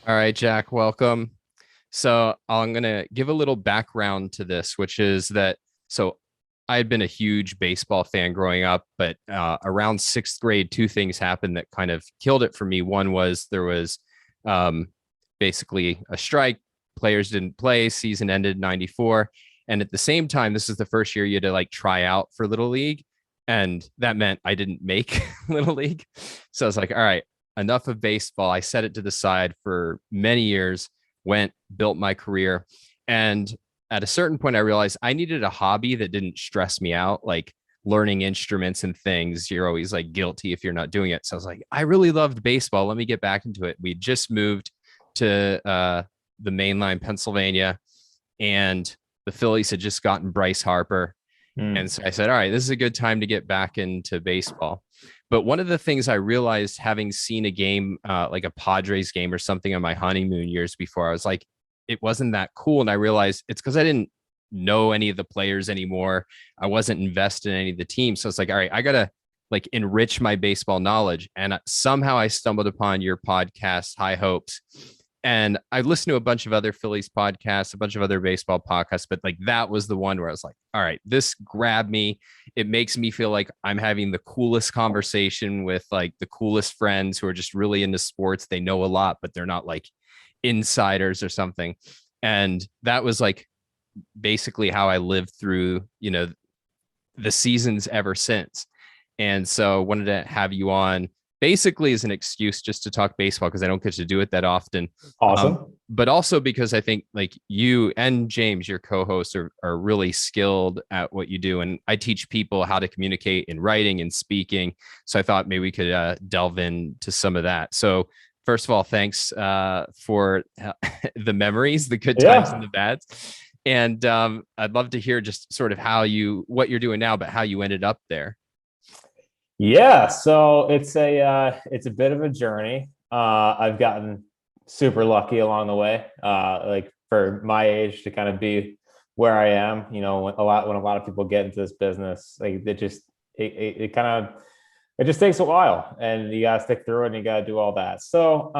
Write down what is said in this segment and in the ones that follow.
All right, Jack, welcome. So I'm going to give a little background to this, which is that so I had been a huge baseball fan growing up, but around sixth grade, two things happened that kind of killed it for me. One was there was um, basically a strike, players didn't play, season ended in 94. And at the same time, this is the first year you had to like try out for Little League. And that meant I didn't make Little League. So I was like, all right, enough of baseball. I set it to the side for many years, went, built my career. And at a certain point, I realized I needed a hobby that didn't stress me out, like learning instruments and things. You're always like guilty if you're not doing it. So I was like, I really loved baseball. Let me get back into it. We just moved to the mainline Pennsylvania, and the Phillies had just gotten Bryce Harper. And Mm. so I said, all right, this is a good time to get back into baseball. But one of the things I realized having seen a game, like a Padres game or something on my honeymoon years before, I was like, it wasn't that cool. And I realized it's because I didn't know any of the players anymore. I wasn't invested in any of the teams. So it's like, all right, I got to like enrich my baseball knowledge. And somehow I stumbled upon your podcast, High Hopes. And I listened to a bunch of other Phillies podcasts, a bunch of other baseball podcasts, but like that was the one where I was like, all right, this grabbed me. It makes me feel like I'm having the coolest conversation with like the coolest friends who are just really into sports. They know a lot, but they're not like insiders or something. And that was like basically how I lived through, the seasons ever since. And so wanted to have you on basically as an excuse just to talk baseball because I don't get to do it that often. Awesome. But also because I think like you and James, your co-hosts, are really skilled at what you do. And I teach people how to communicate in writing and speaking. So I thought maybe we could delve into some of that. So first of all, thanks for the memories, the good times and Yeah. the bads. And I'd love to hear just sort of what you're doing now, but how you ended up there. Yeah. So it's a bit of a journey. I've gotten super lucky along the way. Like for my age to kind of be where I am, when a lot of people get into this business, like it kind of it just takes a while and you gotta stick through it and you gotta do all that. So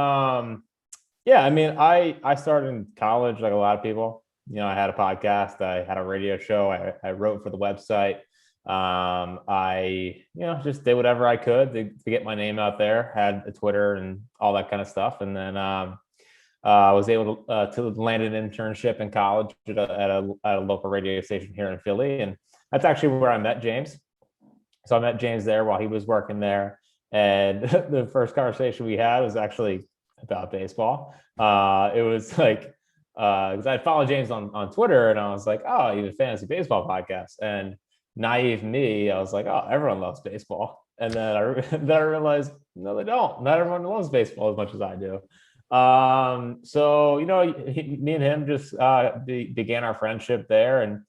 yeah, I mean, I started in college like a lot of people. I had a podcast, I had a radio show, I wrote for the website. I just did whatever I could to get my name out there. Had a Twitter and all that kind of stuff, and then I was able to land an internship in college at a local radio station here in Philly, and that's actually where I met James. So I met James there while he was working there, and the first conversation we had was actually about baseball. It was like because I followed James on Twitter, and I was like, oh, you have a fantasy baseball podcast, and naive me, I was like, oh, everyone loves baseball. And then then I realized, no, they don't. Not everyone loves baseball as much as I do. So me and him just began our friendship there, and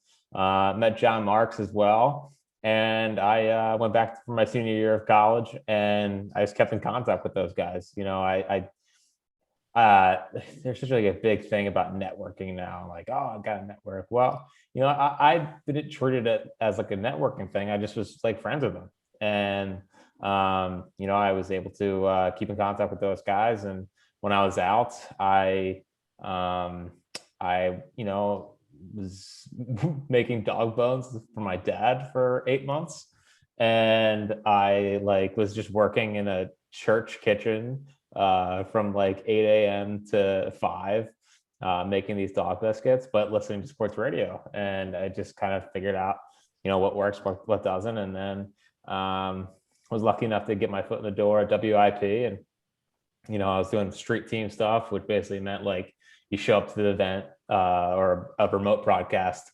met John Marks as well. And I went back for my senior year of college, and I just kept in contact with those guys. There's such like a big thing about networking now. Like, oh, I've got a network. Well, I didn't treat it as like a networking thing. I just was like friends with them, and I was able to keep in contact with those guys. And when I was out, I was making dog bones for my dad for 8 months, and I like was just working in a church kitchen from like 8 a.m. to 5, making these dog biscuits, but listening to sports radio. And I just kind of figured out, what works, what doesn't. And then was lucky enough to get my foot in the door at WIP. And, I was doing street team stuff, which basically meant like you show up to the event or a remote broadcast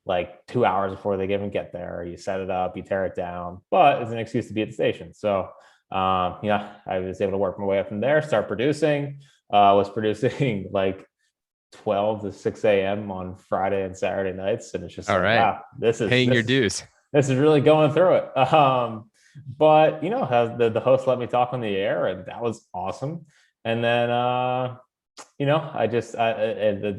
like 2 hours before they even get there. You set it up, you tear it down, but it's an excuse to be at the station. So I was able to work my way up from there, start producing. Was producing like 12 to 6 a.m. on Friday and Saturday nights, and it's just All like, right. wow, this is Paying this your is dues. this is really going through it. But the host let me talk on the air, and that was awesome. And then the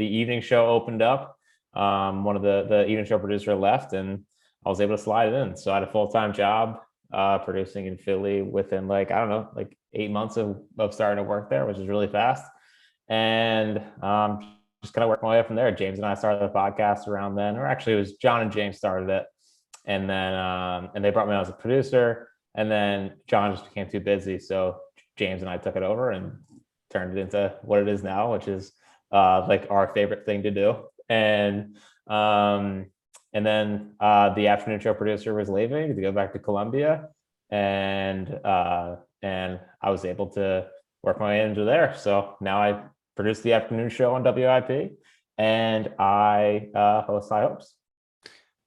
evening show opened up. One of the evening show producer left, and I was able to slide it in. So I had a full-time job producing in Philly within like, I don't know, like 8 months of starting to work there, which is really fast. and just kind of worked my way up from there. James and I started the podcast around then, or actually it was John and James started it, and then and they brought me on as a producer, and then John just became too busy, so James and I took it over and turned it into what it is now, which is like our favorite thing to do. And then the afternoon show producer was leaving to go back to Columbia, and I was able to work my way into there. So now I produce the afternoon show on WIP, and I host High Hopes.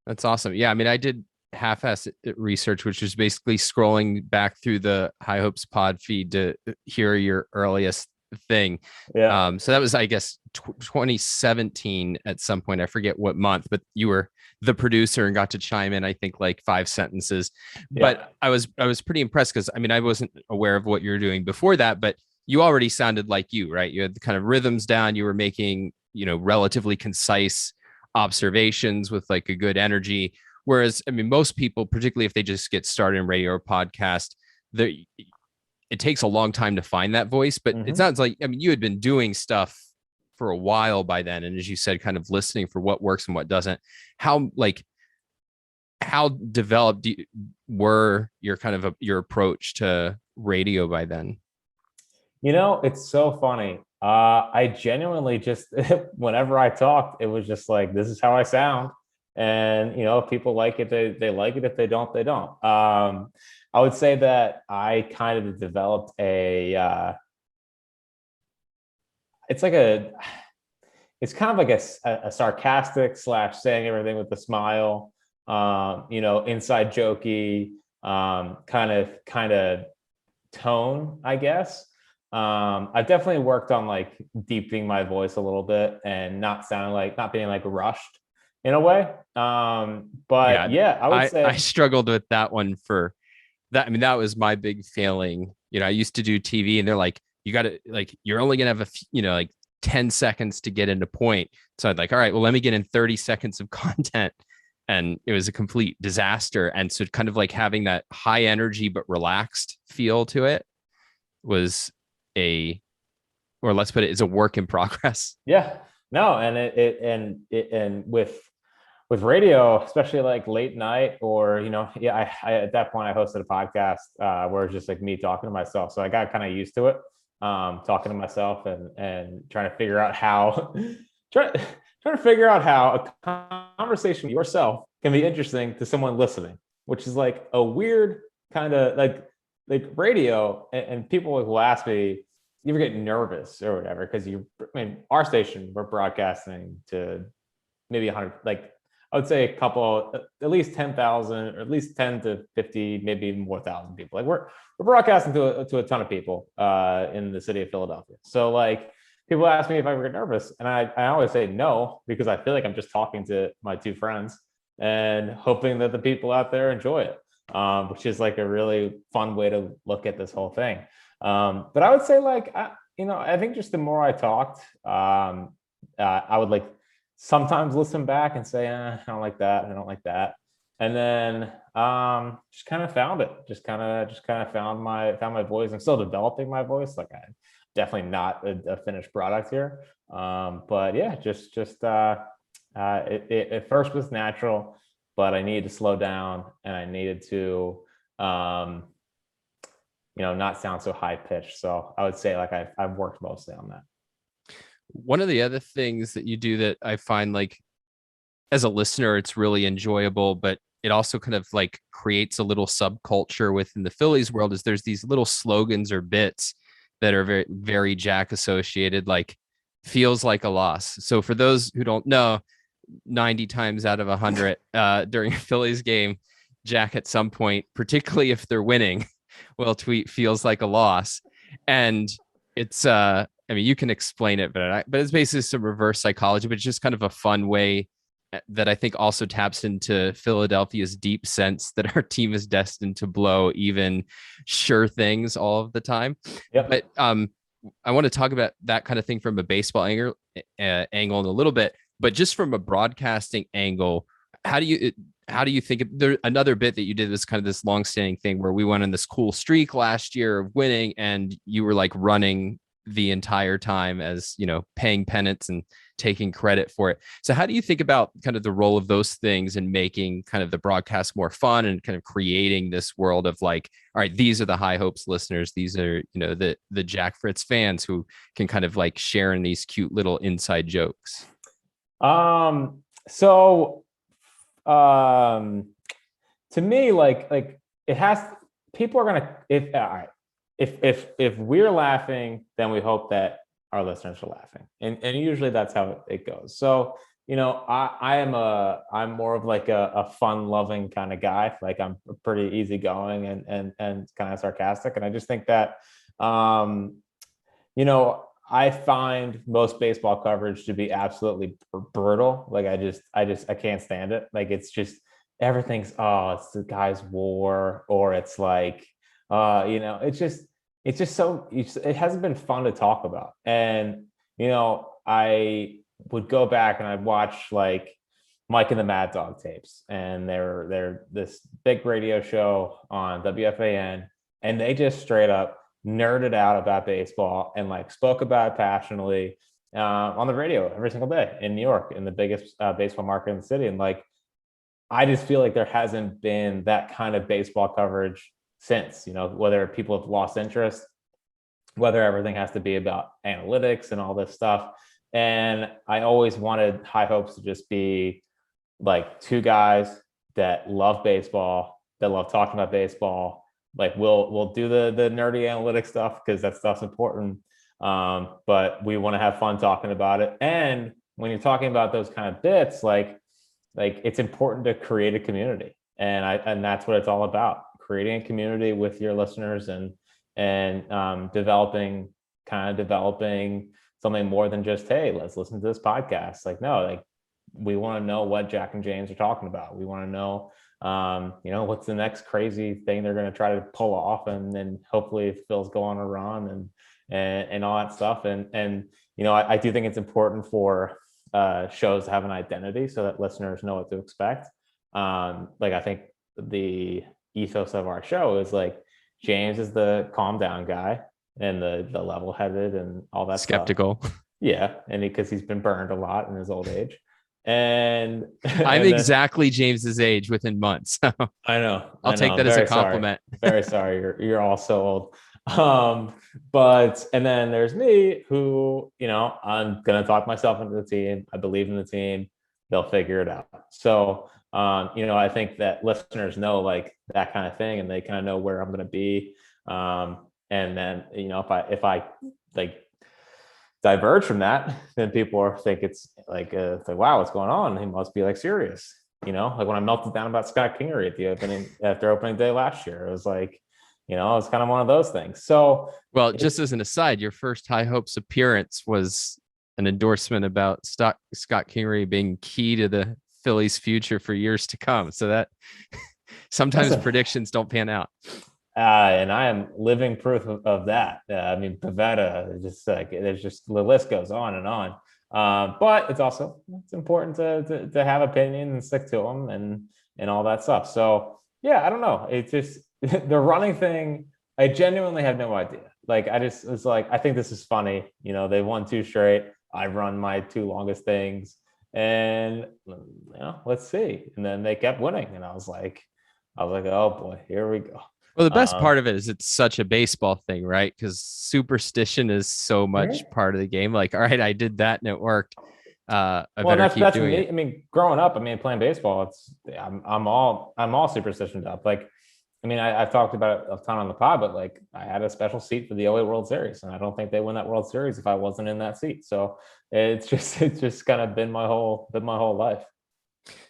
That's awesome. Yeah, I mean, I did half-ass research, which was basically scrolling back through the High Hopes pod feed to hear your earliest thing. Yeah. So that was, I guess, 2017 at some point. I forget what month, but you were the producer and got to chime in, I think, like 5 sentences. Yeah. But I was pretty impressed because, I mean, I wasn't aware of what you were doing before that, but you already sounded like you, right? You had the kind of rhythms down. You were making, relatively concise observations with like a good energy. Whereas, I mean, most people, particularly if they just get started in radio or podcast, it takes a long time to find that voice. But it sounds like, I mean, you had been doing stuff for a while by then. And as you said, kind of listening for what works and what doesn't. How developed were your kind of your approach to radio by then? It's so funny. I genuinely just, whenever I talked, it was just like, this is how I sound. And, if people like it, they like it. If they don't, they don't. I would say that I kind of developed it's kind of like a sarcastic / saying everything with a smile, inside jokey, kind of tone, I guess. I've definitely worked on like deepening my voice a little bit and not being like rushed in a way. But I would say I struggled with that one for that. I mean, that was my big failing. I used to do TV and they're like, you got to like, you're only going to have like 10 seconds to get into point. So I'd like, all right, well, let me get in 30 seconds of content. And it was a complete disaster. And so kind of like having that high energy, but relaxed feel to it was or let's put it, is a work in progress. Yeah, no. And with radio, especially like late night or, I at that point I hosted a podcast where it's just like me talking to myself. So I got kind of used to it, talking to myself and trying to figure out how a conversation with yourself can be interesting to someone listening, which is like a weird kind of like radio. And people will ask me, you ever get nervous or whatever? Because our station, we're broadcasting to maybe 100, like I would say at least 10,000, or at least 10 to 50, maybe even more thousand people. Like we're broadcasting to a ton of people in the city of Philadelphia. So like people ask me if I ever get nervous, and I always say no, because I feel like I'm just talking to my 2 friends and hoping that the people out there enjoy it, which is like a really fun way to look at this whole thing. But I would say like, I think just the more I talked, I would like sometimes listen back and say, I don't like that. I don't like that. And then just kind of found it, just kind of found my voice. I'm still developing my voice. Like I'm definitely not a finished product here. But yeah, it at first was natural, but I needed to slow down and I needed to, not sound so high pitched. So I would say like I've worked mostly on that. One of the other things that you do that I find like as a listener, it's really enjoyable, but it also kind of like creates a little subculture within the Phillies world is there's these little slogans or bits that are very, very Jack associated, like feels like a loss. So for those who don't know, 90 times out of 100 during a Phillies game, Jack at some point, particularly if they're winning, will tweet feels like a loss. And it's I mean, you can explain it, but it's basically some reverse psychology, but it's just kind of a fun way that I think also taps into Philadelphia's deep sense that our team is destined to blow even sure things all of the time. Yep. But I want to talk about that kind of thing from a baseball angle in a little bit, but just from a broadcasting angle, how do you think there another bit that you did was kind of this long-standing thing where we went on this cool streak last year of winning and you were like running the entire time as, paying penance and taking credit for it. So how do you think about kind of the role of those things in making kind of the broadcast more fun and kind of creating this world of like, all right, these are the High Hopes listeners. These are, the Jack Fritz fans who can kind of like share in these cute little inside jokes. So, to me, like it has, people are going to, all right, if we're laughing, then we hope that our listeners are laughing. And usually that's how it goes. So, I'm more of like a fun loving kind of guy. Like I'm pretty easygoing and kind of sarcastic. And I just think that, I find most baseball coverage to be absolutely brutal. Like I can't stand it. Like it's just, everything's, it's the guy's war, or it's like, it's just so, it hasn't been fun to talk about. And, I would go back and I'd watch like Mike and the Mad Dog tapes, and they're this big radio show on WFAN, and they just straight up nerded out about baseball and like spoke about it passionately on the radio every single day in New York, in the biggest baseball market in the city. And like, I just feel like there hasn't been that kind of baseball coverage since, whether people have lost interest, whether everything has to be about analytics and all this stuff. And I always wanted High Hopes to just be like two guys that love baseball, that love talking about baseball. Like we'll do the nerdy analytics stuff because that stuff's important. But we want to have fun talking about it. And when you're talking about those kind of bits, like it's important to create a community. And that's what it's all about, creating a community with your listeners and developing something more than just, hey, let's listen to this podcast. Like, no, like we want to know what Jack and James are talking about. We want to know, what's the next crazy thing they're going to try to pull off, and then hopefully Phil's go on a run and all that stuff. And I do think it's important for shows to have an identity so that listeners know what to expect. Like I think the ethos of our show is like, James is the calm down guy and the level headed and all that skeptical stuff. Yeah, and because he's been burned a lot in his old age. And I'm exactly James's age within months. I know. I'll take that as a compliment. Very sorry. You're all so old. But and then there's me, who, I'm gonna talk myself into the team. I believe in the team. They'll figure it out. So I think that listeners know like that kind of thing, and they kind of know where I'm gonna be. And then, if I like diverge from that, then people think it's like, wow, what's going on? He must be like serious, like when I melted down about Scott Kingery at the opening, after opening day last year, it was like, it's kind of one of those things. So, well, just as an aside, your first High Hopes appearance was an endorsement about Scott Kingery being key to the Phillies' future for years to come. So that sometimes predictions don't pan out. And I am living proof of that. Pavetta, just like, there's just, the list goes on and on. But it's important to have opinion and stick to them and all that stuff. So yeah, I don't know. It's just the running thing. I genuinely have no idea. Like, it's like, I think this is funny. They won 2 straight. I've run my 2 longest things, and let's see. And then they kept winning, and I was like, oh boy, here we go. Well, the best part of it is it's such a baseball thing, right? Because superstition is so much part of the game. Like, all right, I did that and it worked. I better keep doing it. I mean, growing up, playing baseball, I'm all superstitioned up. Like, I've talked about it a ton on the pod, but like, I had a special seat for the 08 World Series, and I don't think they win that World Series if I wasn't in that seat. So it's just kind of been my whole life.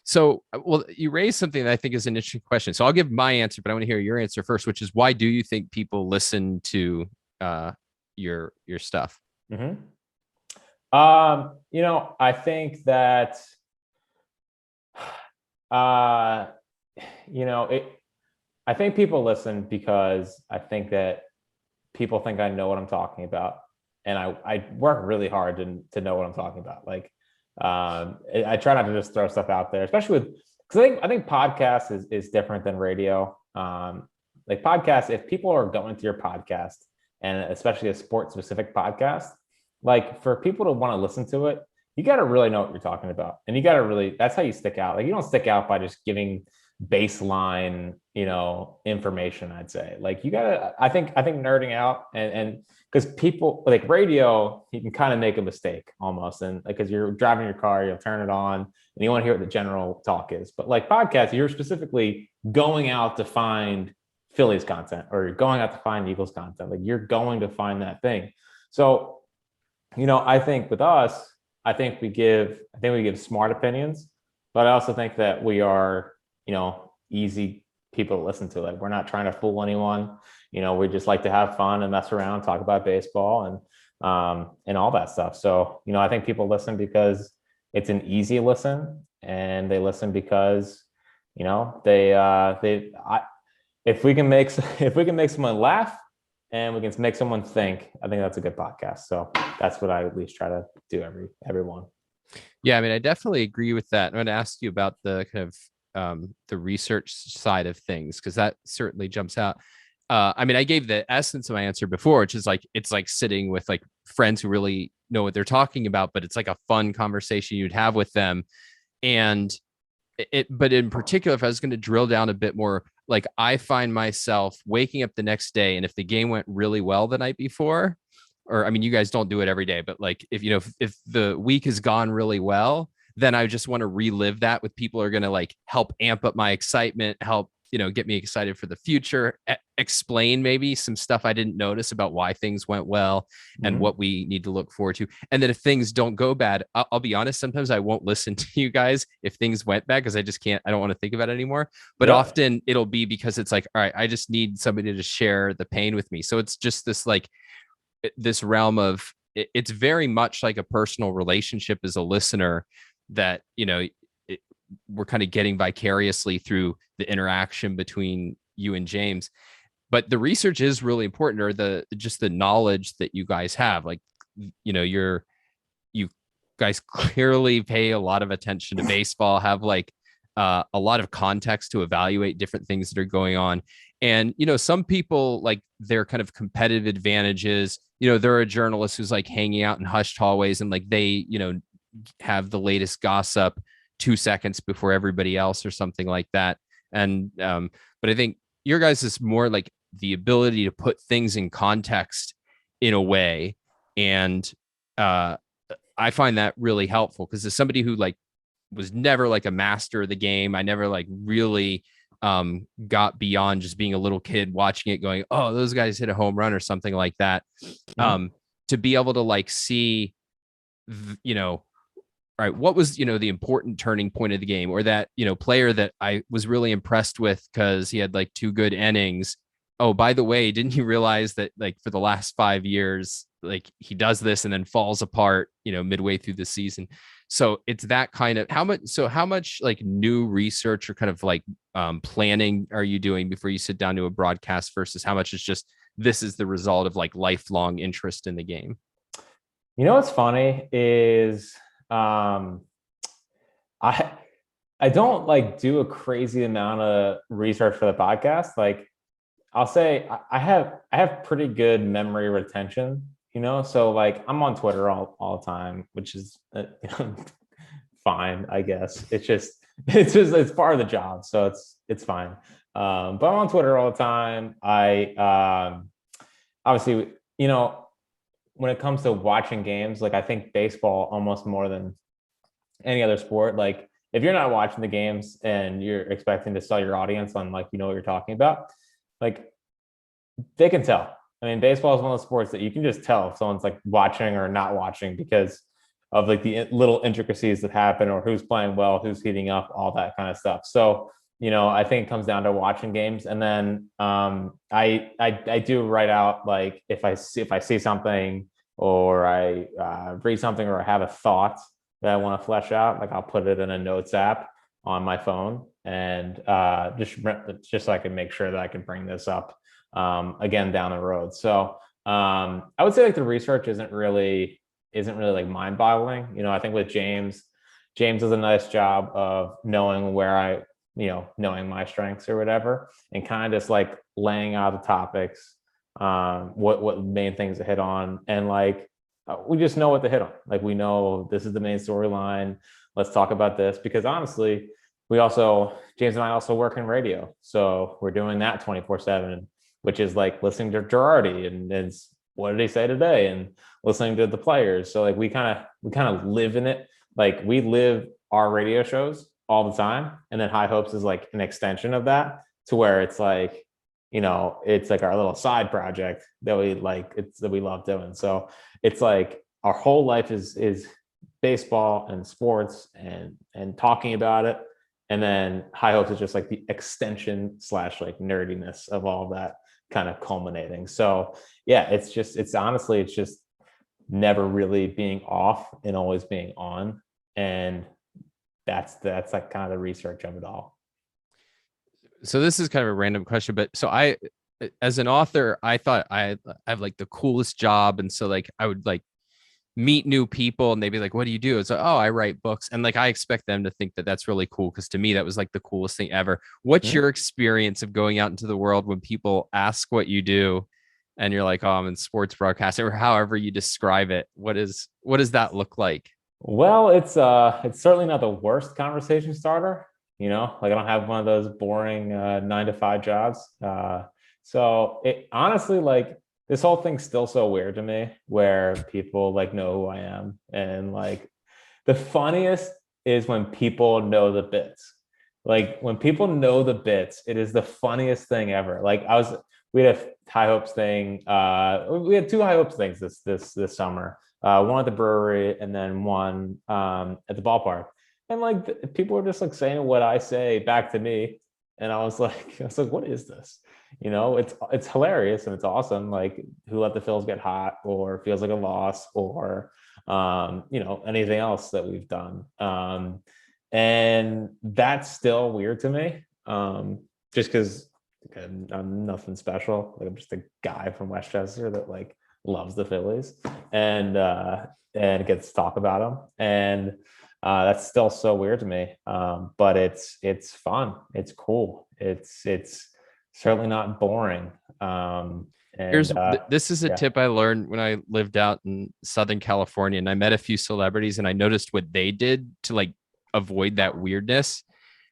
So, well, you raised something that I think is an interesting question. So I'll give my answer, but I want to hear your answer first, which is, why do you think people listen to your stuff? Mm-hmm. I think that, I think people listen because I think that people think I know what I'm talking about, and I work really hard to know what I'm talking about. Like, I try not to just throw stuff out there, especially because I think podcast is different than radio. Like, podcast, if people are going to your podcast and especially a sports specific podcast, like for people to want to listen to it, you got to really know what you're talking about. And you got to really, that's how you stick out. Like you don't stick out by just giving baseline, information, I'd say. Like you gotta, I think nerding out and because people like radio, you can kind of make a mistake almost. And like, cause you're driving your car, you'll turn it on and you want to hear what the general talk is. But like podcasts, you're specifically going out to find Phillies content or you're going out to find Eagles content. Like you're going to find that thing. So, I think with us, I think we give smart opinions, but I also think that we are, easy people to listen to. Like we're not trying to fool anyone. We just like to have fun and mess around, talk about baseball and all that stuff. So, I think people listen because it's an easy listen, and they listen because, if we can make someone laugh and we can make someone think, I think that's a good podcast. So that's what I at least try to do everyone. Yeah, I mean, I definitely agree with that. I'm going to ask you about the kind of the research side of things, because that certainly jumps out. I mean, I gave the essence of my answer before, which is like, it's like sitting with like friends who really know what they're talking about, but it's like a fun conversation you'd have with them. And but in particular, if I was going to drill down a bit more, like I find myself waking up the next day, and if the game went really well the night before, or I mean, you guys don't do it every day, but like if the week has gone really well, then I just want to relive that with people who are going to like help amp up my excitement, help get me excited for the future, explain maybe some stuff I didn't notice about why things went well and what we need to look forward to. And then if things don't go bad, I'll be honest, sometimes I won't listen to you guys if things went bad, because I don't want to think about it anymore. But often it'll be because it's like, all right, I just need somebody to share the pain with me. So it's just this like this realm of, it's very much like a personal relationship as a listener that, we're kind of getting vicariously through the interaction between you and James. But the research is really important, or just the knowledge that you guys have. Like, you guys clearly pay a lot of attention to baseball, have like a lot of context to evaluate different things that are going on. And, some people like their kind of competitive advantages, they're a journalist who's like hanging out in hushed hallways and like they, have the latest gossip 2 seconds before everybody else or something like that. And but I think your guys is more like the ability to put things in context in a way. And I find that really helpful, because as somebody who like was never like a master of the game, I never like really got beyond just being a little kid watching it going, oh, those guys hit a home run or something like that. To be able to like see, all right, what was, the important turning point of the game, or that, player that I was really impressed with because he had like 2 good innings. Oh, by the way, didn't you realize that like for the last 5 years, like he does this and then falls apart, midway through the season. So it's that kind of how much like new research or kind of like planning are you doing before you sit down to a broadcast versus how much is just, this is the result of like lifelong interest in the game? What's funny is, I don't like do a crazy amount of research for the podcast. Like I'll say I have pretty good memory retention, so like I'm on Twitter all the time, which is fine, I guess. It's part of the job, so it's fine. But I'm on Twitter all the time. I obviously, when it comes to watching games, like I think baseball almost more than any other sport, like if you're not watching the games and you're expecting to sell your audience on like, what you're talking about, like they can tell. I mean, baseball is one of those sports that you can just tell if someone's like watching or not watching because of like the little intricacies that happen, or who's playing well, who's heating up, all that kind of stuff. So, I think it comes down to watching games. And then I do write out, like if I see something, or I read something, or I have a thought that I want to flesh out, like I'll put it in a notes app on my phone, and just so I can make sure that I can bring this up again down the road. So I would say like the research isn't really like mind-boggling. I think with James does a nice job of knowing where knowing my strengths or whatever, and kind of just like laying out the topics what main things to hit on, and like we just know what to hit on. Like we know this is the main storyline. Let's talk about this, because honestly, we also James and I also work in radio, so we're doing that 24/7, which is like listening to Girardi and it's what did he say today, and listening to the players. So like we kind of live in it. Like we live our radio shows all the time, and then High Hopes is like an extension of that, to where it's like, it's like our little side project that we like, it's that we love doing. So it's like our whole life is baseball and sports and talking about it. And then High Hopes is just like the extension slash like nerdiness of all of that kind of culminating. So yeah, it's honestly, it's just never really being off and always being on. And that's like kind of the research of it all. So this is kind of a random question, but so as an author, I thought I have like the coolest job. And so like, I would like meet new people and they'd be like, what do you do? It's like, oh, I write books. And like, I expect them to think that that's really cool. Cause to me, that was like the coolest thing ever. What's your experience of going out into the world when people ask what you do and you're like, oh, I'm in sports broadcasting, or however you describe it? What does that look like? Well, it's certainly not the worst conversation starter. Like I don't have one of those boring 9 to 5 jobs. So it honestly, like this whole thing's still so weird to me, where people like know who I am, and like the funniest is when people know the bits. Like when people know the bits, it is the funniest thing ever. Like we had a High Hopes thing. We had 2 High Hopes things this summer. One at the brewery and then one at the ballpark. And like people were just like saying what I say back to me, and I was like, what is this? It's hilarious and it's awesome. Like who let the Phils get hot, or feels like a loss, or anything else that we've done. And that's still weird to me, just because I'm nothing special. Like I'm just a guy from Westchester that like loves the Phillies and gets to talk about them. And that's still so weird to me. But it's fun. It's cool. It's certainly not boring. This is a tip I learned when I lived out in Southern California, and I met a few celebrities and I noticed what they did to like avoid that weirdness,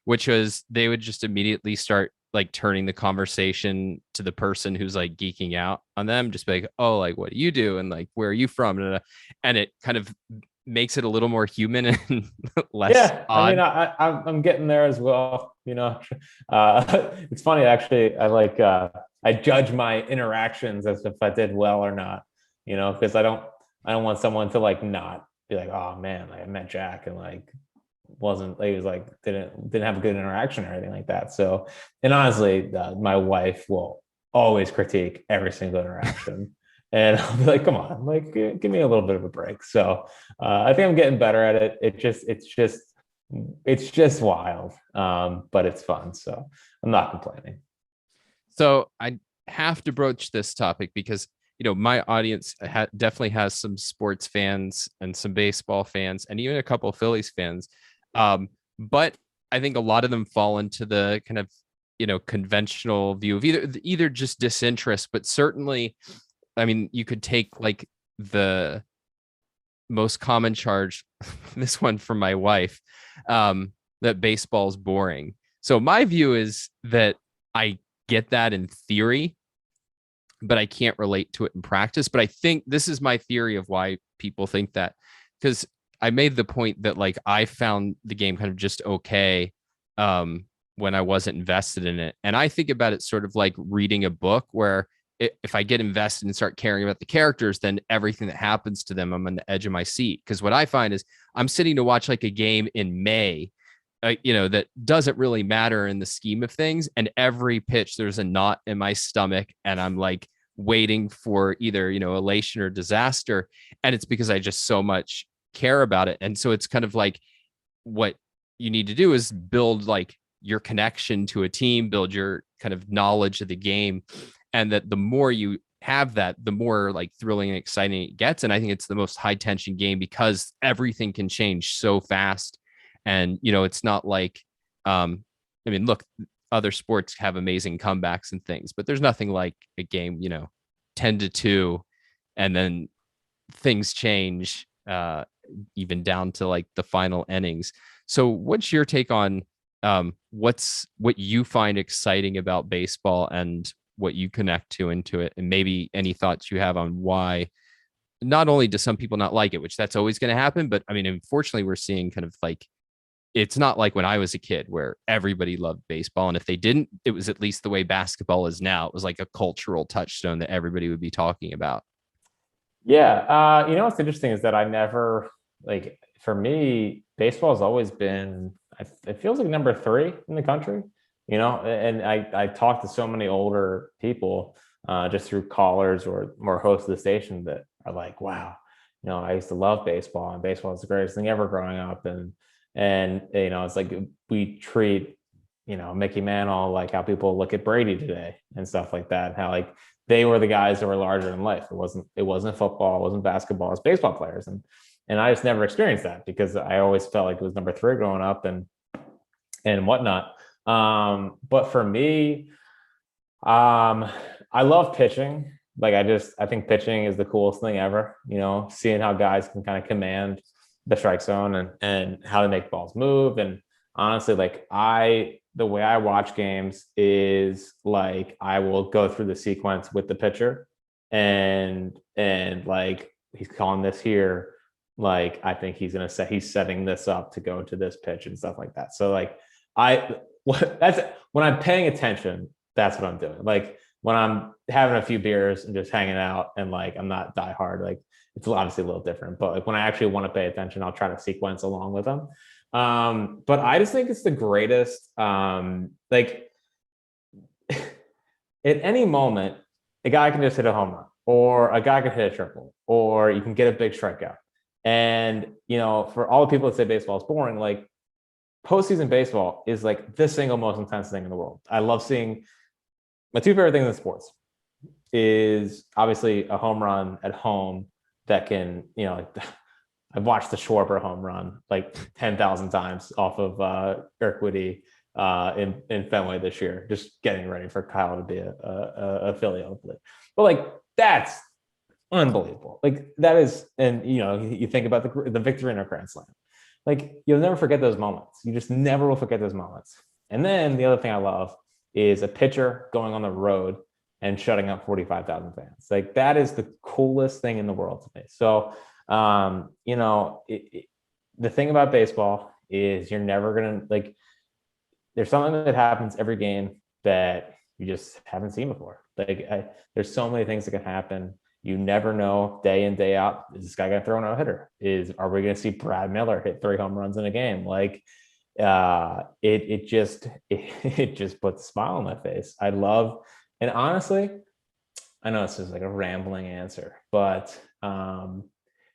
which was they would just immediately start like turning the conversation to the person who's like geeking out on them, just be like, oh, like what do you do, and like where are you from, and it kind of makes it a little more human and less odd. I mean, I'm getting there as well. It's funny actually. I judge my interactions as if I did well or not. Because I don't want someone to like not be like, oh man, like I met Jack and like wasn't like, he was like didn't have a good interaction or anything like that. So, and honestly, my wife will always critique every single interaction. And I'll be like, come on, like, give me a little bit of a break. So I think I'm getting better at it. It's just wild, but it's fun. So I'm not complaining. So I have to broach this topic because, my audience definitely has some sports fans and some baseball fans and even a couple of Phillies fans. But I think a lot of them fall into the kind of, conventional view of either just disinterest, but certainly, I mean, you could take like the most common charge, this one from my wife, that baseball's boring. So my view is that I get that in theory, but I can't relate to it in practice. But I think this is my theory of why people think that, because I made the point that like I found the game kind of just okay when I wasn't invested in it. And I think about it sort of like reading a book where if I get invested and start caring about the characters, then everything that happens to them, I'm on the edge of my seat. Because what I find is I'm sitting to watch like a game in May, that doesn't really matter in the scheme of things. And every pitch, there's a knot in my stomach and I'm like waiting for either, elation or disaster. And it's because I just so much care about it. And so it's kind of like what you need to do is build like your connection to a team, build your kind of knowledge of the game. And that the more you have that, the more like thrilling and exciting it gets. And I think it's the most high tension game because everything can change so fast. And, it's not like, look, other sports have amazing comebacks and things, but there's nothing like a game, 10-2, and then things change, even down to like the final innings. So what's your take on what you find exciting about baseball and what you connect to into it, and maybe any thoughts you have on why not only do some people not like it, which that's always going to happen, but I mean, unfortunately, we're seeing kind of like, it's not like when I was a kid where everybody loved baseball. And if they didn't, it was at least the way basketball is now. It was like a cultural touchstone that everybody would be talking about. Yeah. What's interesting is that I never, like, for me, baseball has always been, it feels like number three in the country, and I talk to so many older people just through callers or hosts of the station that are like, wow, I used to love baseball, and baseball is the greatest thing ever growing up. And it's like we treat, Mickey Mantle like how people look at Brady today and stuff like that. How like they were the guys that were larger than life. It wasn't football, it wasn't basketball, it's baseball players. And I just never experienced that because I always felt like it was number three growing up and whatnot. But for me, I love pitching. Like I think pitching is the coolest thing ever. Seeing how guys can kind of command the strike zone and how to make balls move. And honestly, like the way I watch games is like I will go through the sequence with the pitcher and like he's calling this here. Like I think he's setting this up to go to this pitch and stuff like that. So like that's when I'm paying attention, that's what I'm doing. Like when I'm having a few beers and just hanging out and like I'm not die hard, like it's obviously a little different. But like when I actually want to pay attention, I'll try to sequence along with them. But I just think it's the greatest. Like at any moment, a guy can just hit a home run, or a guy can hit a triple, or you can get a big strikeout. And for all the people that say baseball is boring, like postseason baseball is like the single most intense thing in the world. I love seeing my two favorite things in sports is obviously a home run at home that can, I've watched the Schwarber home run like 10,000 times off of Eric Whitty in Fenway this year, just getting ready for Kyle to be a Philly, hopefully. But like that's unbelievable. Like that is, and you think about the victory in a Grand Slam. Like you'll never forget those moments. You just never will forget those moments. And then the other thing I love is a pitcher going on the road and shutting up 45,000 fans. Like that is the coolest thing in the world to me. So, the thing about baseball is you're never going to like, there's something that happens every game that you just haven't seen before. Like there's so many things that can happen. You never know day in, day out, is this guy going to throw a no-hitter? Are we going to see Brad Miller hit 3 home runs in a game? Like it just puts a smile on my face. I love, and honestly, I know this is like a rambling answer, but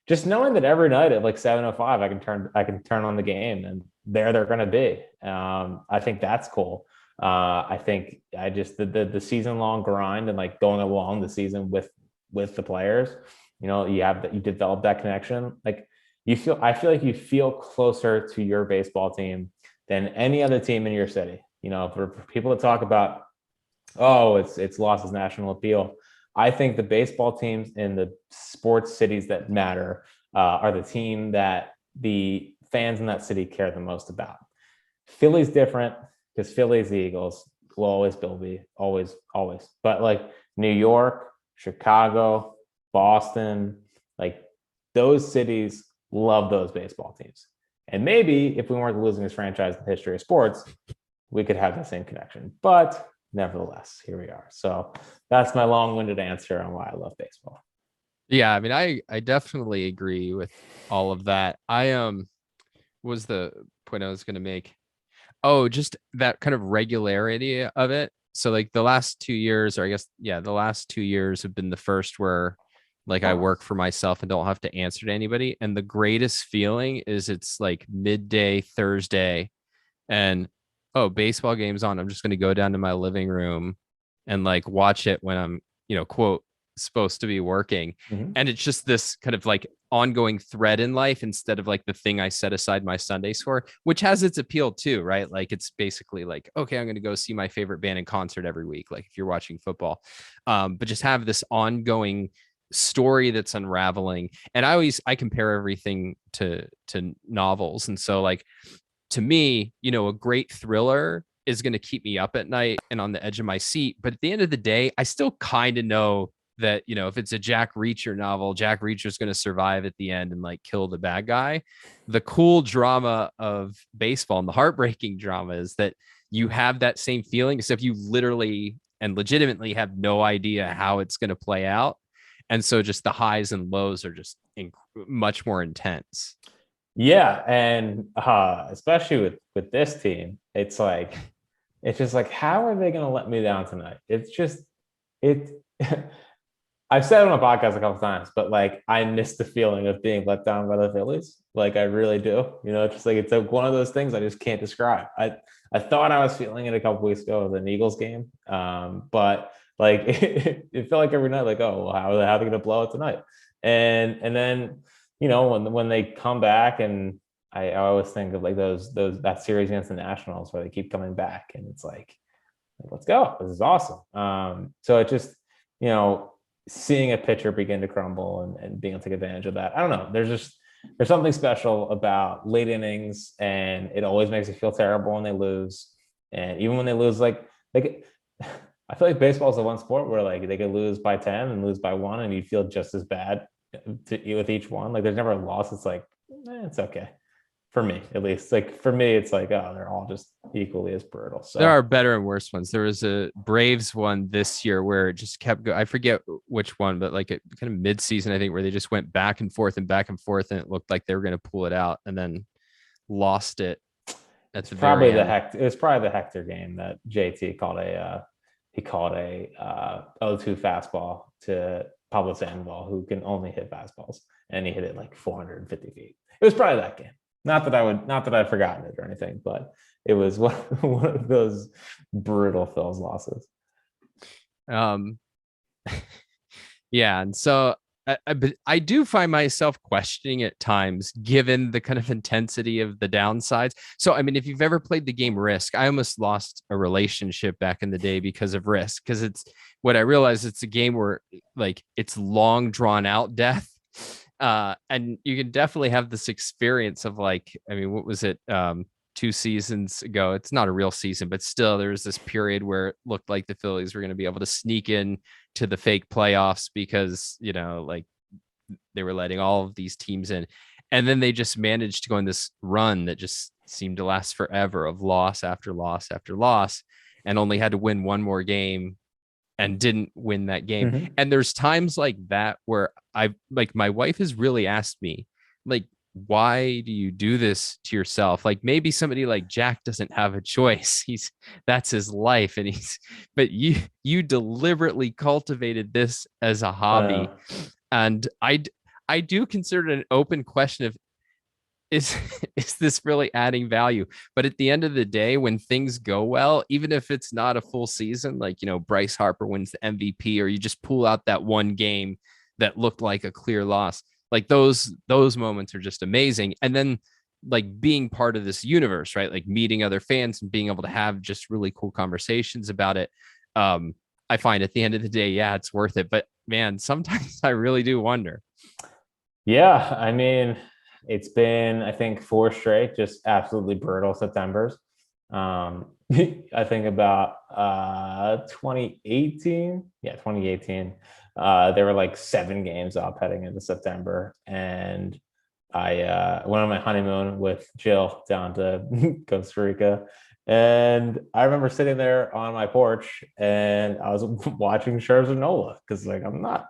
just knowing that every night at like 7:05, I can turn on the game and they're going to be. I think that's cool. I think the season long grind and like going along the season with the players, you develop that connection. Like I feel like you feel closer to your baseball team than any other team in your city. For people to talk about, oh, it's lost its national appeal. I think the baseball teams in the sports cities that matter are the team that the fans in that city care the most about. Philly's different because Philly's the Eagles. Will always be, always. But like New York, Chicago, Boston, like those cities love those baseball teams. And maybe if we weren't the losingest franchise in the history of sports, we could have the same connection. But nevertheless, here we are. So that's my long-winded answer on why I love baseball. Yeah, I mean, I definitely agree with all of that. Was the point I was going to make? Oh, just that kind of regularity of it. So like the last 2 years, or I guess, yeah, the last 2 years have been the first where like I work for myself and don't have to answer to anybody. And the greatest feeling is it's like midday Thursday and, oh, baseball game's on. I'm just going to go down to my living room and like watch it when I'm, quote, supposed to be working. Mhm. And it's just this kind of like ongoing thread in life instead of like the thing I set aside my Sundays for, which has its appeal too, right? Like it's basically like, okay, I'm going to go see my favorite band in concert every week, like if you're watching football. But just have this ongoing story that's unraveling. And I compare everything to novels. And so like to me, a great thriller is going to keep me up at night and on the edge of my seat. But at the end of the day, I still kind of know that, if it's a Jack Reacher novel, Jack Reacher's going to survive at the end and like kill the bad guy. The cool drama of baseball and the heartbreaking drama is that you have that same feeling, except you literally and legitimately have no idea how it's going to play out. And so just the highs and lows are just much more intense. Yeah, and especially with this team, it's just like, how are they going to let me down tonight? It's just it. I've said it on a podcast a couple times, but like I miss the feeling of being let down by the Phillies. Like I really do. Just like it's like one of those things I just can't describe. I thought I was feeling it a couple weeks ago with an Eagles game, but like it felt like every night, like, oh well, how are they going to blow it tonight? And then when they come back, and I always think of like that series against the Nationals where they keep coming back, and it's like let's go, this is awesome. So it just seeing a pitcher begin to crumble and being able to take advantage of that, I don't know, there's something special about late innings, and it always makes you feel terrible when they lose. And even when they lose, like I feel like baseball is the one sport where like they could lose by 10 and lose by 1 and you feel just as bad with each one. Like there's never a loss. It's like it's okay for me, at least. Like for me, it's like, oh, they're all just equally as brutal. So there are better and worse ones. There was a Braves one this year where it just kept going. I forget which one, but like it kind of mid-season, I think, where they just went back and forth, and it looked like they were going to pull it out, and then lost it at the probably very end. It was probably the Hector game that JT called a 0-2 fastball to Pablo Sandoval, who can only hit fastballs, and he hit it like 450 feet. It was probably that game. Not that I've forgotten it or anything, but it was one of those brutal Phil's losses. Yeah, and so I do find myself questioning at times, given the kind of intensity of the downsides. So, I mean, if you've ever played the game Risk, I almost lost a relationship back in the day because of Risk, because it's what I realized, it's a game where like it's long drawn out death. And you can definitely have this experience of like, I mean, what was it? 2 seasons ago, it's not a real season, but still there was this period where it looked like the Phillies were going to be able to sneak in to the fake playoffs because, like they were letting all of these teams in. And then they just managed to go on this run that just seemed to last forever of loss after loss after loss, and only had to win one more game and didn't win that game. Mm-hmm. And there's times like that where my wife has really asked me, like, why do you do this to yourself? Like maybe somebody like Jack doesn't have a choice. That's his life. But you deliberately cultivated this as a hobby. And I do consider it an open question of, is this really adding value? But at the end of the day, when things go well, even if it's not a full season, like, Bryce Harper wins the MVP, or you just pull out that one game that looked like a clear loss, like those moments are just amazing. And then like being part of this universe, right? Like meeting other fans and being able to have just really cool conversations about it. I find at the end of the day, yeah, it's worth it. But man, sometimes I really do wonder. Yeah, I mean, it's been, I think, 4 straight, just absolutely brutal Septembers. I think about 2018. Yeah, 2018. There were like 7 games up heading into September. And I went on my honeymoon with Jill down to Costa Rica. And I remember sitting there on my porch and I was watching Scherzer Nola, because like I'm not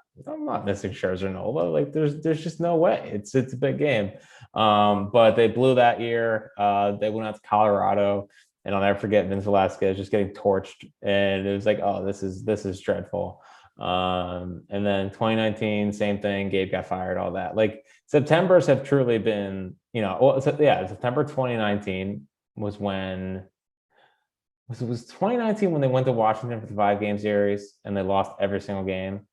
missing Scherzer Nola. Like there's just no way. It's a big game. But they blew that year. They went out to Colorado, and I'll never forget Vince Velasquez just getting torched. And it was like, oh, this is dreadful. And then 2019, same thing. Gabe got fired, all that. Like Septembers have truly been, September 2019 was when. It was 2019 when they went to Washington for the 5-game series and they lost every single game.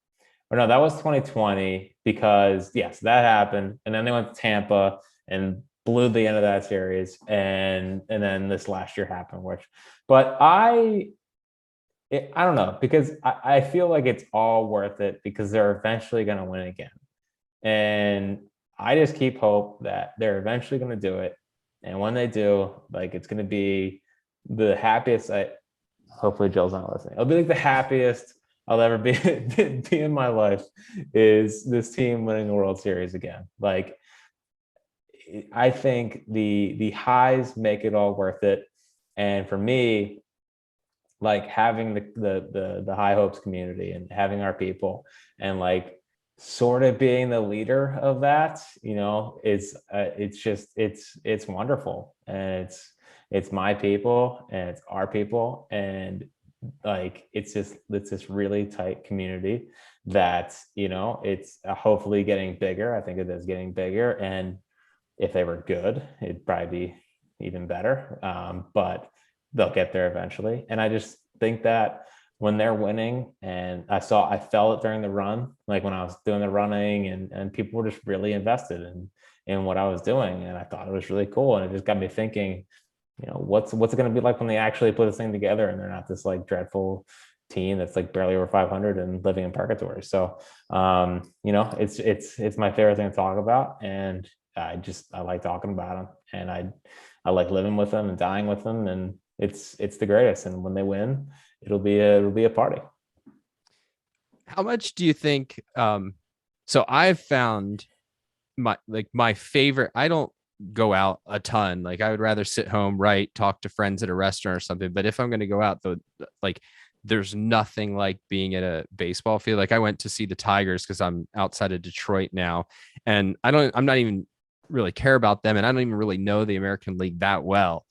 or no, that was 2020 because yes, that happened, and then they went to Tampa and blew the end of that series, and then this last year happened, which, but I don't know because I feel like it's all worth it because they're eventually going to win again. And I just keep hope that they're eventually going to do it. And when they do, like it's going to be the happiest. Hopefully Joel's not listening. It'll be like the happiest I'll ever be, be in my life is this team winning the World Series again. Like I think the highs make it all worth it. And for me, like having the high hopes community and having our people and like sort of being the leader of that, is it's just it's wonderful, and it's my people and it's our people, and like it's this really tight community that it's hopefully getting bigger. I think it is getting bigger, and if they were good, it'd probably be even better. But they'll get there eventually. And I just think that when they're winning, and I felt it during the run, like when I was doing the running, and people were just really invested in what I was doing. And I thought it was really cool. And it just got me thinking, what's it going to be like when they actually put this thing together and they're not this like dreadful team that's like barely over 500 and living in purgatory. So, it's my favorite thing to talk about. And I like talking about them, and I like living with them and dying with them, and it's the greatest. And when they win, it'll be a party. How much do you think? So I've found my favorite. I don't go out a ton. Like I would rather sit home, write, talk to friends at a restaurant or something. But if I'm going to go out, there's nothing like being at a baseball field. Like I went to see the Tigers because I'm outside of Detroit now, and I'm not even really care about them, and I don't even really know the American League that well.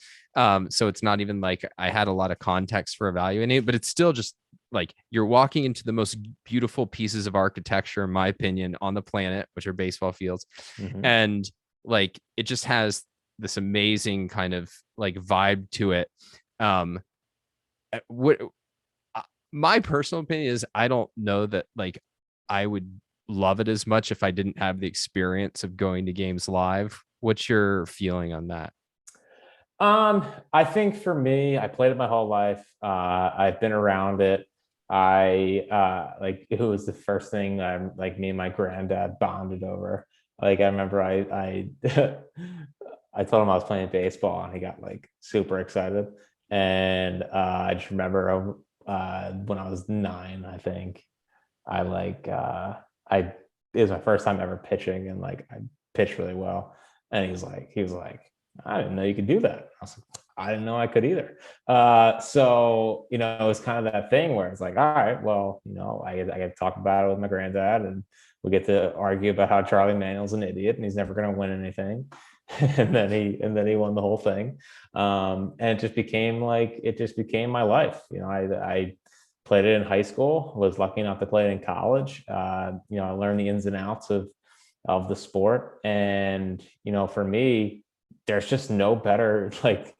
So it's not even like I had a lot of context for evaluating it, but it's still just like you're walking into the most beautiful pieces of architecture, in my opinion, on the planet, which are baseball fields. Mm-hmm. And like it just has this amazing kind of like vibe to it. My personal opinion is I don't know that like I would love it as much if I didn't have the experience of going to games live. What's your feeling on that? I think for me, I played it my whole life. I've been around it. Like it was the first thing I'm like me and my granddad bonded over. Like I remember I I told him I was playing baseball and he got like super excited. And I just remember when I was 9, I think it was my first time ever pitching, and like I pitched really well. And he was like, I didn't know you could do that. I was like, I didn't know I could either. So, it was kind of that thing where it's like, all right, well, I get to talk about it with my granddad, and we get to argue about how Charlie Manuel's an idiot and he's never going to win anything. and then he won the whole thing. And it just became my life. I played it in high school, was lucky enough to play it in college. I learned the ins and outs of the sport. And, for me, there's just no better like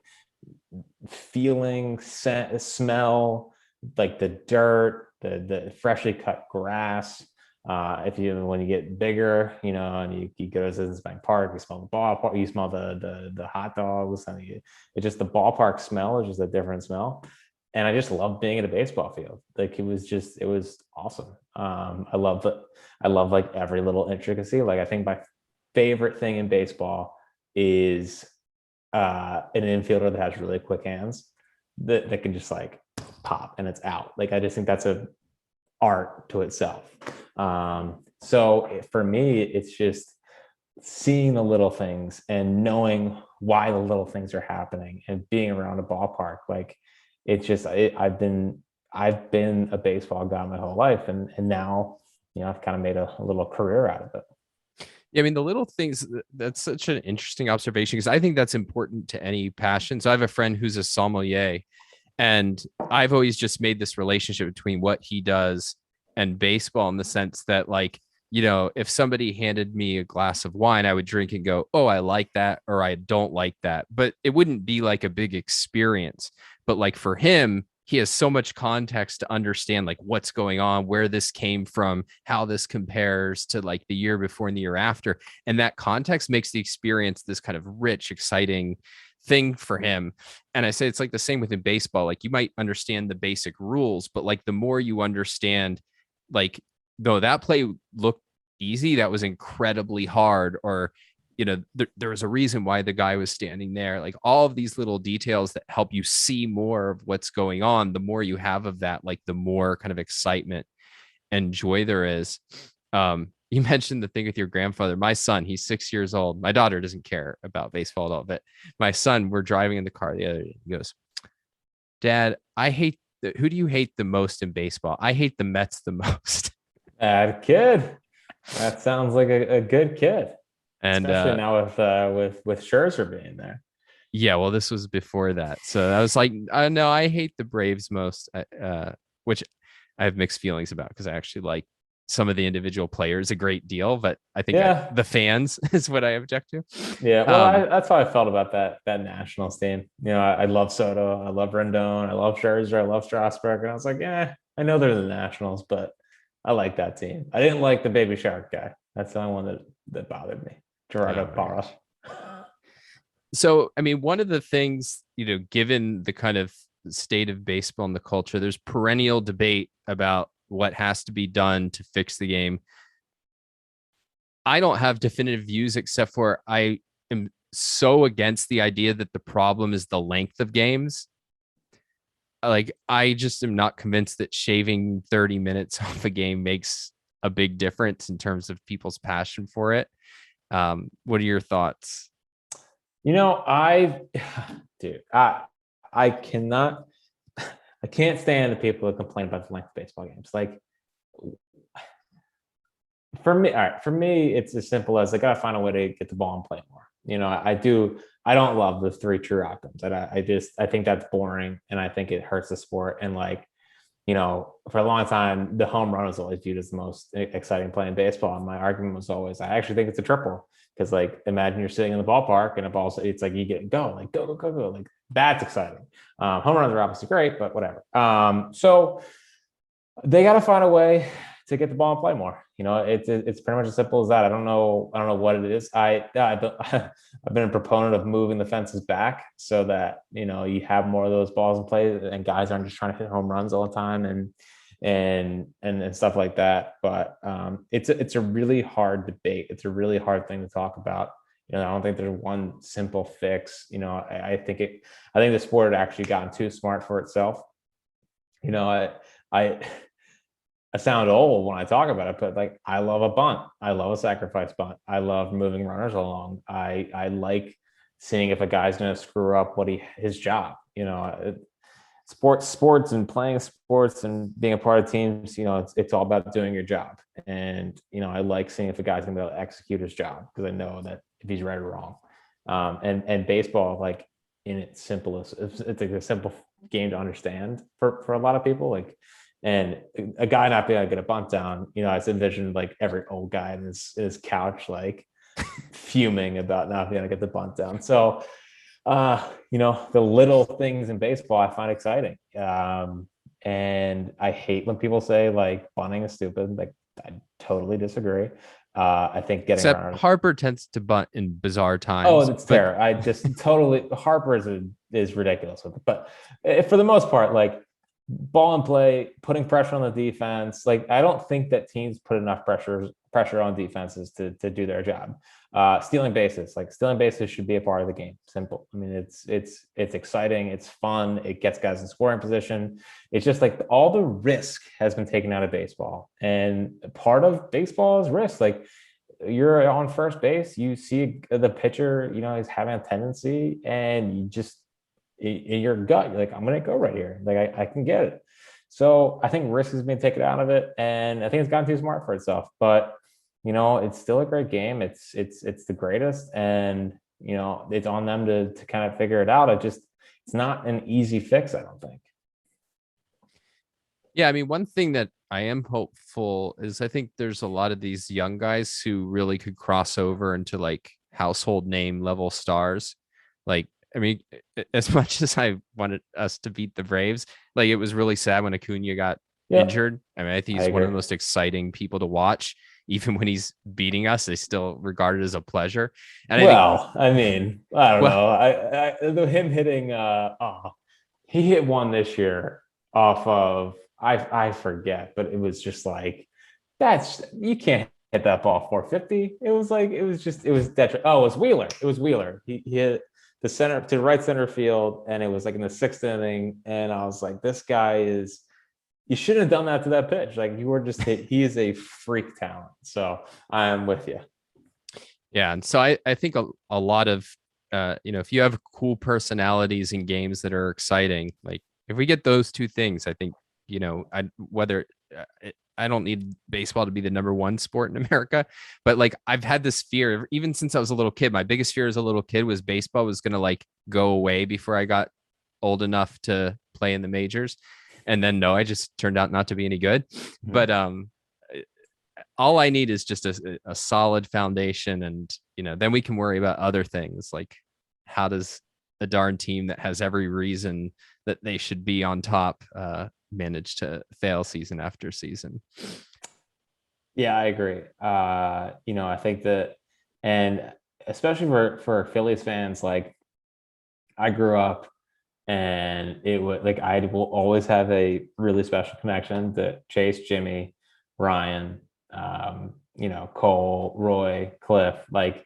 feeling, smell, like the dirt, the freshly cut grass. When you get bigger, and you go to Citizens Bank Park, you smell the ballpark, you smell the hot dogs, and it's just the ballpark smell is just a different smell. And I just love being at a baseball field. Like it was awesome. I love like every little intricacy. Like I think my favorite thing in baseball is an infielder that has really quick hands that can just like pop and it's out. Like I just think that's a art to itself. So for me, it's just seeing the little things and knowing why the little things are happening and being around a ballpark. Like it's just I've been a baseball guy my whole life, and now I've kind of made a little career out of it. Yeah, I mean, the little things, that's such an interesting observation because I think that's important to any passion. So I have a friend who's a sommelier, and I've always just made this relationship between what he does and baseball in the sense that like, if somebody handed me a glass of wine, I would drink and go, oh, I like that, or I don't like that. But it wouldn't be like a big experience. But like for him, he has so much context to understand like what's going on, where this came from, how this compares to like the year before and the year after. And that context makes the experience this kind of rich, exciting thing for him. And I say it's like the same within baseball. Like you might understand the basic rules, but like the more you understand, like, though that play looked easy, that was incredibly hard, or there was a reason why the guy was standing there. Like all of these little details that help you see more of what's going on, the more you have of that, like the more kind of excitement and joy there is. You mentioned the thing with your grandfather. My son, he's 6 years old. My daughter doesn't care about baseball at all, but my son, we're driving in the car the other day. He goes, Dad, who do you hate the most in baseball? I hate the Mets the most. Bad kid. That sounds like a good kid. And especially now with Scherzer being there. Yeah, well, this was before that, so I was like, no, I hate the Braves most, which I have mixed feelings about because I actually like some of the individual players a great deal, but I think the fans is what I object to. Yeah, well, that's how I felt about that Nationals team. I love Soto, I love Rendon, I love Scherzer, I love Strasburg, and I was like, I know they're the Nationals, but I like that team. I didn't like the Baby Shark guy. That's the only one that bothered me. Gerardo Parra. So, I mean, one of the things, given the kind of state of baseball and the culture, there's perennial debate about what has to be done to fix the game. I don't have definitive views, except for I am so against the idea that the problem is the length of games. Like, I just am not convinced that shaving 30 minutes off a game makes a big difference in terms of people's passion for it. What are your thoughts? I can't stand the people who complain about the length of baseball games. Like, for me, it's as simple as I gotta find a way to get the ball and play more. I don't love the 3 true outcomes. I think that's boring, and I think it hurts the sport. And for a long time, the home run was always viewed as the most exciting play in baseball. And my argument was always, I actually think it's a triple. Because imagine you're sitting in the ballpark and it's like you get go. Like that's exciting. Home runs are obviously great, but whatever. So they got to find a way to get the ball and play more. It's pretty much as simple as that. I don't know what it is. I've been a proponent of moving the fences back so that you have more of those balls in play and guys aren't just trying to hit home runs all the time and stuff like that. But it's a really hard debate. It's a really hard thing to talk about. I don't think there's one simple fix. I think the sport had actually gotten too smart for itself. I sound old when I talk about it, but I love a bunt. I love a sacrifice bunt. I love moving runners along. I like seeing if a guy's going to screw up his job. Sports and playing sports and being a part of teams, it's all about doing your job. And, I like seeing if a guy's going to be able to execute his job, because I know that if he's right or wrong. And baseball, in its simplest, it's like a simple game to understand for a lot of people. And a guy not being able to get a bunt down, I envisioned every old guy in his couch, fuming about not being able to get the bunt down. So, the little things in baseball I find exciting. And I hate when people say bunting is stupid. I totally disagree. I think Except Harper tends to bunt in bizarre times. Oh, it's fair. I just totally Harper is ridiculous with it. But for the most part, ball and play, putting pressure on the defense. I don't think that teams put enough pressure on defenses to do their job. Stealing bases should be a part of the game. Simple. I mean, it's exciting. It's fun. It gets guys in scoring position. It's just all the risk has been taken out of baseball, and part of baseball is risk. You're on first base, you see the pitcher, he's having a tendency, and you just in your gut, you're I'm going to go right here. I can get it. So I think risk has been taken out of it, and I think it's gotten too smart for itself. But it's still a great game. It's the greatest, and it's on them to kind of figure it out. It's not an easy fix, I don't think. Yeah, I mean, one thing that I am hopeful is I think there's a lot of these young guys who really could cross over into household name level stars. I mean, as much as I wanted us to beat the Braves, like it was really sad when Acuna got Yep, injured. I mean, I think I he's one of agree. the most exciting people to watch. Even when he's beating us, they still regard it as a pleasure. And I think, Well, I mean, I don't well, know. Him hitting he hit one this year off of I forget, but it was just like that's you can't hit that ball 450. It was like it was detri- oh, it was Wheeler. It was Wheeler. He hit the center to right center field, and it was like in the sixth inning. And I was like, this guy is you shouldn't have done that to that pitch. Like you were just he is a freak talent. So I am with you. yeah. And so I think a lot of, if you have cool personalities in games that are exciting, like if we get those two things, I think, I don't need baseball to be the number one sport in America, but like I've had this fear even since I was a little kid. My biggest fear as a little kid was baseball was going to like go away before I got old enough to play in the majors. And then no, I just turned out not to be any good. Mhm. But all I need is just a solid foundation, and then we can worry about other things like how does a darn team that has every reason that they should be on top manage to fail season after season. Yeah, I agree. I think that, and especially for Phillies fans, like I grew up, and it was like I will always have a really special connection to Chase, Jimmy, Ryan, Cole, Roy, Cliff, like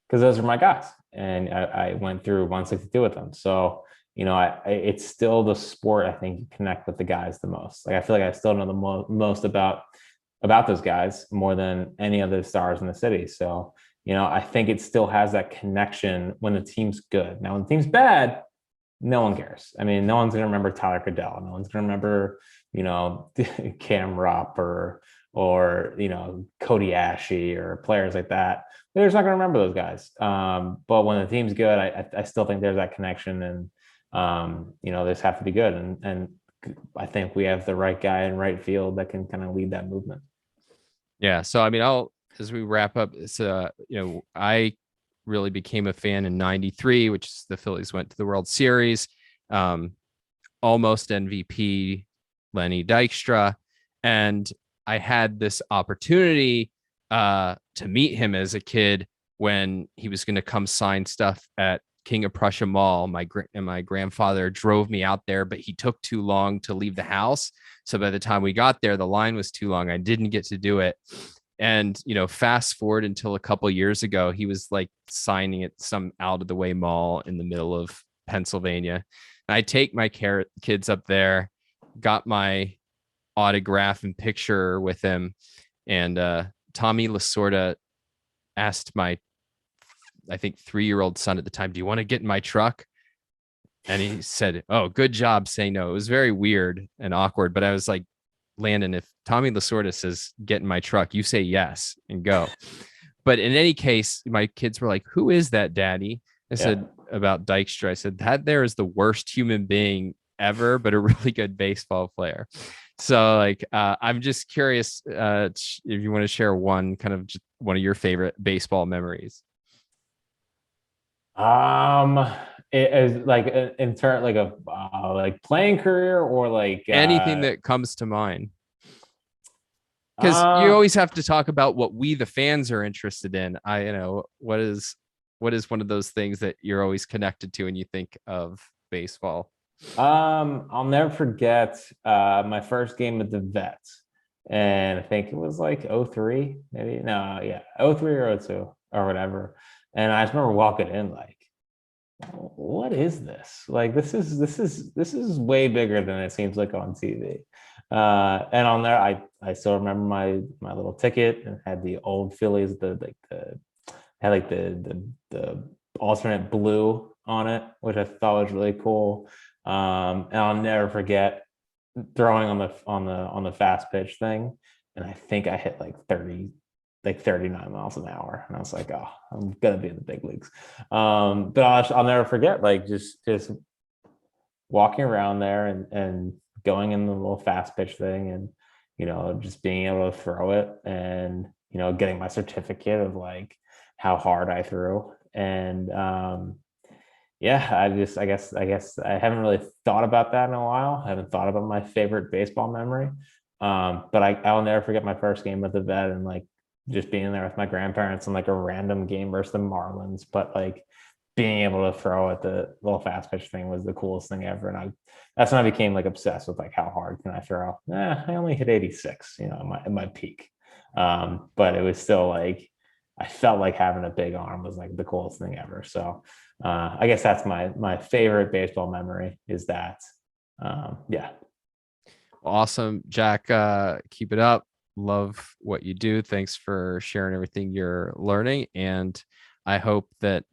because those are my guys, and I went through 162 with them. So it's still the sport I think you connect with the guys the most. Like I feel like I still know the most about those guys more than any other stars in the city. So I think it still has that connection when the team's good. Now when the team's bad, no one cares. I mean, no one's going to remember Tyler Cadell. No one's going to remember, Cam Rupp or Cody Ashe or players like that. They're just not going to remember those guys. But when the team's good, I still think there's that connection, and they just have to be good. And I think we have the right guy in right field that can kind of lead that movement. Yeah. So I mean, as we wrap up, it's I really became a fan in '93, which is the Phillies went to the World Series. Um, Almost MVP Lenny Dykstra, and I had this opportunity to meet him as a kid when he was going to come sign stuff at King of Prussia Mall. My grandfather drove me out there, but he took too long to leave the house. So by the time we got there, the line was too long. I didn't get to do it. And fast forward until a couple years ago, he was like signing at some out of the way mall in the middle of Pennsylvania. And I take my kids up there, got my autograph and picture with him, and Tommy Lasorda asked my, I think 3-year-old son at the time, "Do you want to get in my truck?" And he said, "Oh, good job saying no." It was very weird and awkward, but I was like, Landon, if Tommy Lasorda says get in my truck, you say yes and go. But in any case, my kids were like, "Who is that, Daddy?" I Yeah. said about Dykstra. I said that there is the worst human being ever, but a really good baseball player. So like, I'm just curious if you want to share one kind of just one of your favorite baseball memories. Um, it is like in turn like a like playing career or like Anything that comes to mind. Because you uh always have to talk about what we the fans are interested in. What is one of those things that you're always connected to and you think of baseball? I'll never forget my first game at the Vets, and I think it was like '03, maybe no, yeah, '03 or '02 or whatever. And I just remember walking in like, what is this? Like this is way bigger than it seems like on TV. And on there, I still remember my little ticket and had the old Phillies, the had like the alternate blue on it, which I thought was really cool. And I'll never forget throwing on the fast pitch thing, and I think I hit like 39 miles an hour, and I was like, oh, I'm gonna be in the big leagues. But I'll never forget like just walking around there and going in the little fast pitch thing, and just being able to throw it, and getting my certificate of like how hard I threw. And Yeah, I guess I haven't really thought about that in a while. I haven't thought about my favorite baseball memory. But I'll never forget my first game with the vet and like just being there with my grandparents and like a random game versus the Marlins. But like being able to throw at the little fast pitch thing was the coolest thing ever. And that's when I became like obsessed with like how hard can I throw? I only hit 86, at my peak. But it was still like I felt like having a big arm was like the coolest thing ever. So I guess that's my favorite baseball memory is that. Yeah. Awesome, Jack. Keep it up. Love what you do. Thanks for sharing everything you're learning. And I hope that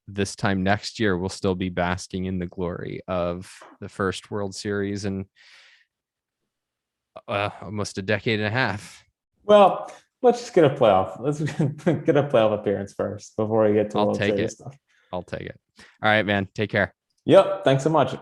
this time next year we'll still be basking in the glory of the first World Series in almost a decade and a half. Well, let's just get a playoff. Let's get a playoff appearance first before we get to I'll World take Series it. stuff. I'll take it. All right, man. Take care. Yep. Thanks so much.